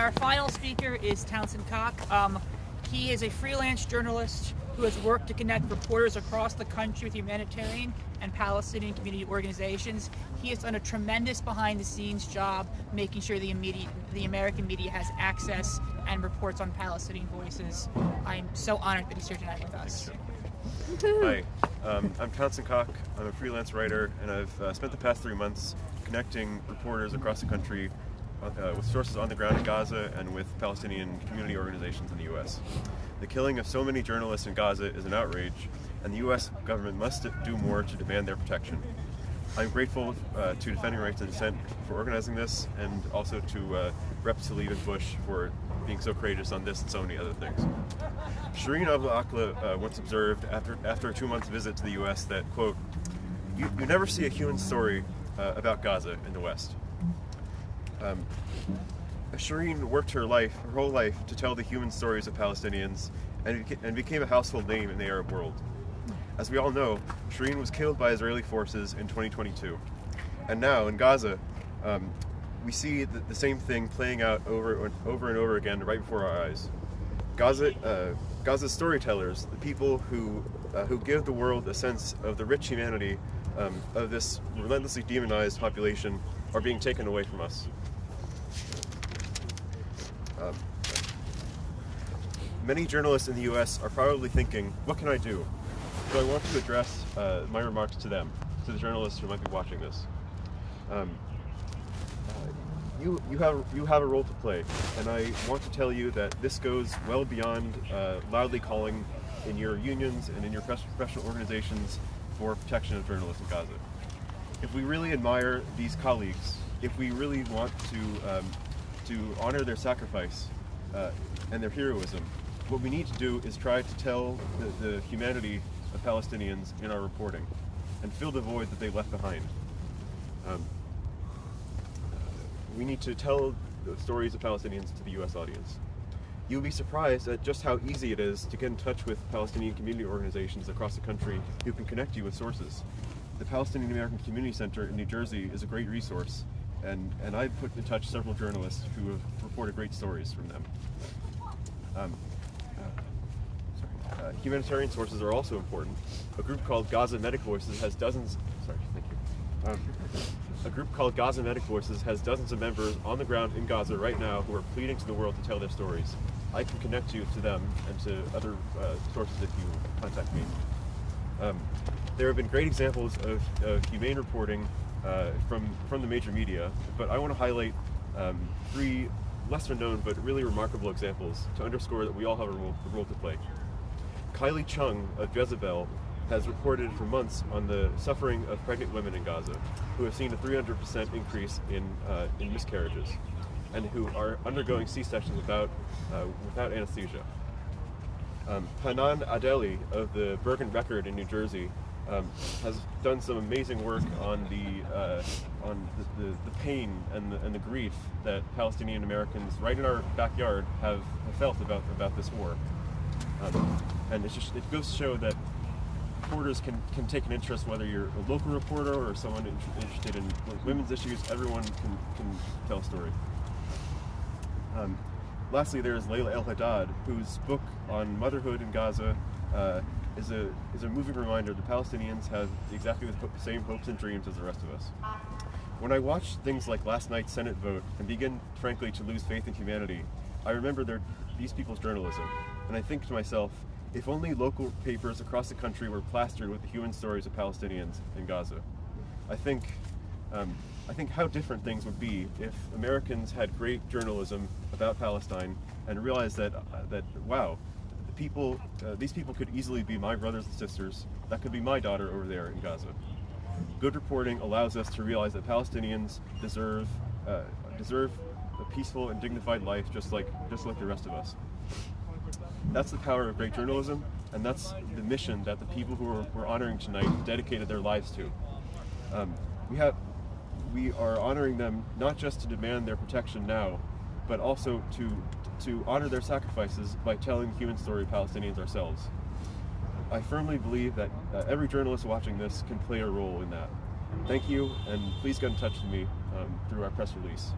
our final speaker is Townson Cocke. He is a freelance journalist who has worked to connect reporters across the country with humanitarian and Palestinian community organizations. He has done a tremendous behind-the-scenes job making sure the American media has access and reports on Palestinian voices. I'm so honored that he's here tonight with us. Hi, I'm Townson Cocke. I'm a freelance writer, and I've spent the past 3 months connecting reporters across the country with sources on the ground in Gaza and with Palestinian community organizations in the U.S. The killing of so many journalists in Gaza is an outrage, and the U.S. government must do more to demand their protection. I'm grateful to Defending Rights and Dissent for organizing this, and also to Rep. Tlaib and Bush for being so courageous on this and so many other things. Shireen Abu Akleh once observed after a 2-month visit to the U.S. that, quote, you never see a human story about Gaza in the West. Shireen worked her whole life to tell the human stories of Palestinians and became a household name in the Arab world. As we all know, Shireen was killed by Israeli forces in 2022. And now in Gaza, we see the same thing playing out over and over again right before our eyes. Gaza's storytellers, the people who give the world a sense of the rich humanity of this relentlessly demonized population, are being taken away from us. Many journalists in the U.S. are probably thinking, what can I do? So I want to address my remarks to them, to the journalists who might be watching this. You have a role to play, and I want to tell you that this goes well beyond loudly calling in your unions and in your professional organizations for protection of journalists in Gaza. If we really admire these colleagues, if we really want to honor their sacrifice and their heroism, what we need to do is try to tell the humanity of Palestinians in our reporting and fill the void that they left behind. We need to tell the stories of Palestinians to the U.S. audience. You'll be surprised at just how easy it is to get in touch with Palestinian community organizations across the country who can connect you with sources. The Palestinian American Community Center in New Jersey is a great resource, and I've put in touch several journalists who have reported great stories from them. Humanitarian sources are also important. A group called Gaza Medic Voices has dozens. A group called Gaza Medic Voices has dozens of members on the ground in Gaza right now who are pleading to the world to tell their stories. I can connect you to them and to other sources if you contact me. There have been great examples of humane reporting from the major media, but I want to highlight 3 lesser known but really remarkable examples to underscore that we all have a role to play. Kylie Chung of Jezebel has reported for months on the suffering of pregnant women in Gaza who have seen a 300% increase in miscarriages and who are undergoing C-sections without anesthesia. Hanan Adeli of the Bergen Record in New Jersey has done some amazing work on the pain and the grief that Palestinian Americans right in our backyard have felt about this war. And it goes to show that reporters can take an interest, whether you're a local reporter or someone interested in women's issues. Everyone can tell a story. Lastly, there is Layla El-Haddad, whose book on motherhood in Gaza is a moving reminder that Palestinians have exactly the same hopes and dreams as the rest of us. When I watch things like last night's Senate vote and begin, frankly, to lose faith in humanity, I remember these people's journalism, and I think to myself, if only local papers across the country were plastered with the human stories of Palestinians in Gaza. I think how different things would be if Americans had great journalism about Palestine and realized that wow, these people could easily be my brothers and sisters. That could be my daughter over there in Gaza. Good reporting allows us to realize that Palestinians deserve a peaceful and dignified life, just like the rest of us. That's the power of great journalism, and that's the mission that the people who we're honoring tonight dedicated their lives to. We are honoring them not just to demand their protection now, but also to honor their sacrifices by telling the human story of Palestinians ourselves. I firmly believe that every journalist watching this can play a role in that. Thank you, and please get in touch with me through our press release.